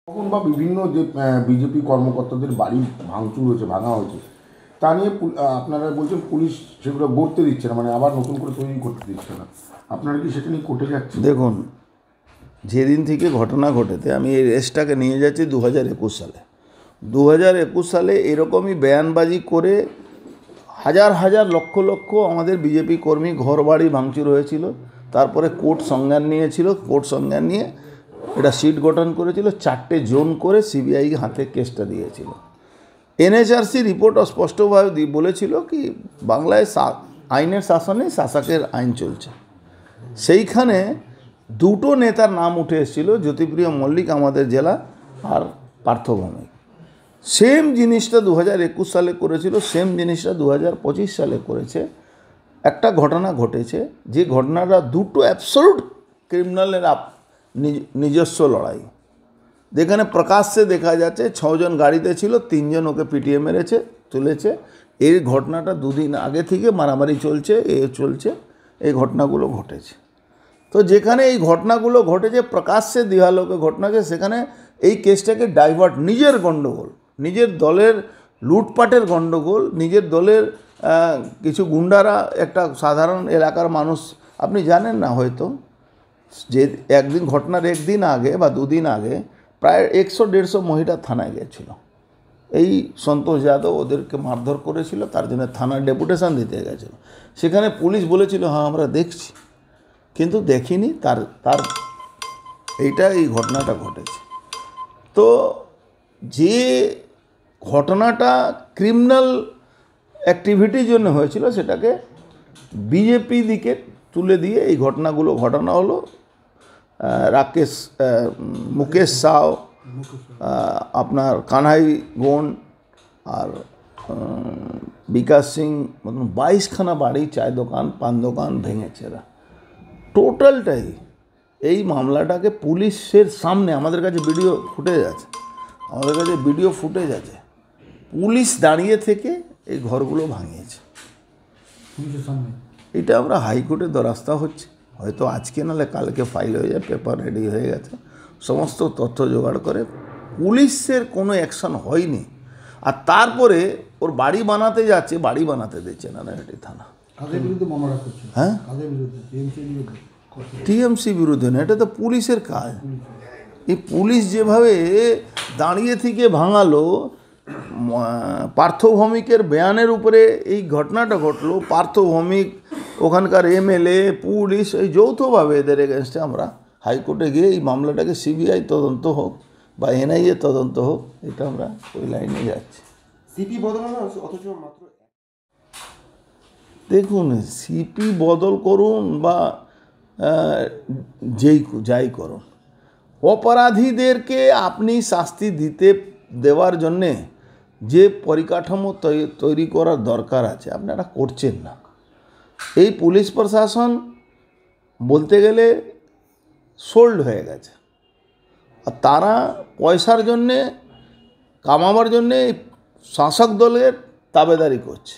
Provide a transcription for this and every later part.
তখন বা বিভিন্ন যে বিজেপি কর্মকর্তাদের বাড়ি ভাঙচুর হয়েছে, ভাঙা হয়েছে, তা নিয়ে আপনারা বলছেন পুলিশ সেগুলো গড়তে দিচ্ছে না, মানে আবার নতুন করে তৈরি করতে দিচ্ছে না। আপনারা কি সেটা নিয়ে কোর্টে যাচ্ছে? দেখুন, যেদিন থেকে ঘটনা ঘটেছে আমি এই রেসটাকে নিয়ে যাচ্ছি 2021 সালে। 2021 সালে এরকমই বয়ানবাজি করে হাজার হাজার লক্ষ লক্ষ আমাদের বিজেপি কর্মী ঘর বাড়ি ভাঙচুর হয়েছিল। তারপরে কোর্ট সংজ্ঞান নিয়েছিল, কোর্ট সংজ্ঞান নিয়ে এটা সিট গঠন করেছিল, 4টে জোন করে সিবিআই হাতে কেসটা দিয়েছিল। এনএচআরসি রিপোর্ট স্পষ্টভাবে বলেছিল কি বাংলায় আইনের শাসনে শাসকের আইন চলছে। সেইখানে দুটো নেতার নাম উঠে এসেছিল, জ্যোতিপ্রিয় মল্লিক আমাদের জেলা আর পার্থ ভৌমিক। সেম জিনিসটা 2021 সালে করেছিল, সেম জিনিসটা 2025 সালে করেছে। একটা ঘটনা ঘটেছে, যে ঘটনাটা দুটো অ্যাবসলিউট ক্রিমিনালের নিজস্ব লড়াই, যেখানে প্রকাশ্যে দেখা যাচ্ছে 6 জন গাড়িতে ছিল, 3 জন ওকে পিটিয়ে মেরেছে, তুলেছে। এই ঘটনাটা দুদিন আগে থেকে মারামারি চলছে, চলছে, এই ঘটনাগুলো ঘটেছে। তো যেখানে এই ঘটনাগুলো ঘটেছে প্রকাশ্যে দিহালোকে ঘটনাকে, সেখানে এই কেসটাকে ডাইভার্ট, নিজের গণ্ডগোল, নিজের দলের লুটপাটের গণ্ডগোল, নিজের দলের কিছু গুন্ডারা, একটা সাধারণ এলাকার মানুষ, আপনি জানেন না হয়তো, যে একদিন ঘটনার একদিন আগে বা দুদিন আগে প্রায় 100-150 মহিলা থানায় গেছিল। এই সন্তোষ যাদব ওদেরকে মারধর করেছিল, তার জন্য থানার ডেপুটেশন দিতে গেছিল। সেখানে পুলিশ বলেছিল হ্যাঁ আমরা দেখছি, কিন্তু দেখিনি। তার এই ঘটনাটা ঘটেছে। তো যে ঘটনাটা ক্রিমিনাল অ্যাক্টিভিটির জন্য হয়েছিল, সেটাকে বিজেপি দিকে তুলে দিয়ে এই ঘটনাগুলো ঘটানো হলো। মুকেশ সাউ, আপনার কানহাই গোন আর বিকাশ সিং, মতন 22খানা বাড়ি, চায় দোকান, পান দোকান ভেঙেছে এরা। টোটালটাই এই মামলাটাকে পুলিশের সামনে, আমাদের কাছে ভিডিও ফুটেজ আছে, পুলিশ দাঁড়িয়ে থেকে এই ঘরগুলো ভাঙিয়েছে। এটা আমরা হাইকোর্টে দ্বারস্থ হচ্ছে, হয়তো আজকে নাহলে কালকে ফাইল হয়ে যায়, পেপার রেডি হয়ে গেছে, সমস্ত তথ্য জোগাড় করে। পুলিশের কোনো অ্যাকশন হয়নি, আর তারপরে ওর বাড়ি বানাতে যাচ্ছে, বাড়ি বানাতে দিচ্ছে না এটি থানা। হ্যাঁ, টিএমসি বিরুদ্ধে না, এটা তো পুলিশের কাজ। এই পুলিশ যেভাবে দাঁড়িয়ে থেকে ভাঙালো, পার্থ ভৌমিকের বয়ানের উপরে এই ঘটনাটা ঘটলো। পার্থ ভৌমিক, ওখানকার এমএলএ, পুলিশ, এই যৌথভাবে এদের এগেনস্টে আমরা হাইকোর্টে গিয়ে এই মামলাটাকে সিবিআই তদন্ত হোক বা এনআইএ তদন্ত হোক, এটা আমরা ওই লাইনে যাচ্ছি। সিপি বদলানো অথচ মাত্র, দেখুন, সিপি বদল করুন বা যাই করুন, অপরাধীদেরকে আপনি শাস্তি দেওয়ার জন্যে যে পরিকাঠামো তৈরি করার দরকার আছে, আপনারা করছেন না। এই পুলিশ প্রশাসন বলতে গেলে সোল্ড হয়ে গেছে, আর তারা পয়সার জন্যে, কামাবার জন্যে শাসক দলের তাবেদারি করছে।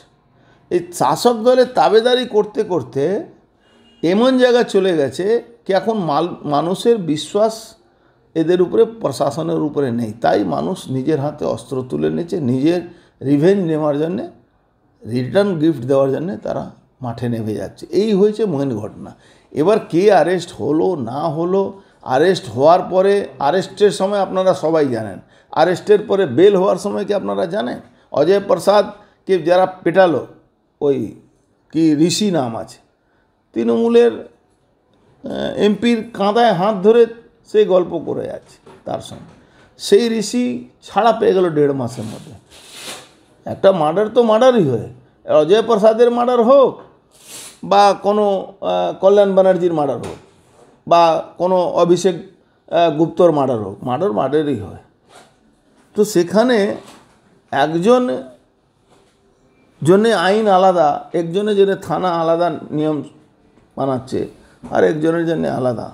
এই শাসক দলের তাবেদারি করতে করতে এমন জায়গায় চলে গেছে কি এখন মানুষের বিশ্বাস এদের উপরে, প্রশাসনের উপরে নেই। তাই মানুষ নিজের হাতে অস্ত্র তুলে নিচ্ছে, নিজের রিভেঞ্জ নেওয়ার জন্যে, রিটার্ন গিফট দেওয়ার জন্যে তারা মাঠে নেমে যাচ্ছে। এই হয়েছে মেন ঘটনা। এবার কে অ্যারেস্ট হলো না হলো, অ্যারেস্ট হওয়ার পরে, অ্যারেস্টের সময় আপনারা সবাই জানেন, অ্যারেস্টের পরে বেল হওয়ার সময় কি আপনারা জানেন? অজয় প্রসাদকে যারা পেটালো, ওই কি ঋষি নাম আছে, তৃণমূলের এমপির কাঁধায় হাত ধরে সেই গল্প করে যাচ্ছে তার সঙ্গে, সেই ঋষি ছাড়া পেয়ে গেল 1.5 মাসের মধ্যে। একটা মার্ডার তো মার্ডারই হয়, অজয় প্রসাদের মার্ডার হোক বা কোনো কল্যাণ ব্যানার্জির মার্ডার হোক বা কোনো অভিষেক গুপ্তর মার্ডার হোক, মার্ডারই হয়। তো সেখানে একজন জন্যে আইন আলাদা, একজনের জন্য থানা আলাদা নিয়ম বানাচ্ছে, আর একজনের জন্য আলাদা।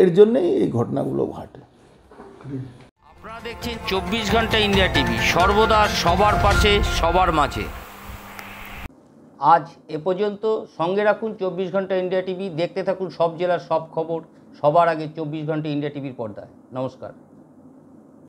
এর জন্যেই এই ঘটনাগুলো ঘটে। আপনারা দেখছেন 24 ঘন্টা ইন্ডিয়া টিভি, সর্বদা সবার পাশে, সবার মাঝে। আজ এ পর্যন্ত। সঙ্গে রাখুন 24 ঘন্টা ইন্ডিয়া টিভি, দেখতে থাকুন সব জেলার সব খবর সবার আগে 24 ঘন্টা ইন্ডিয়া টিভির পর্দায়। নমস্কার।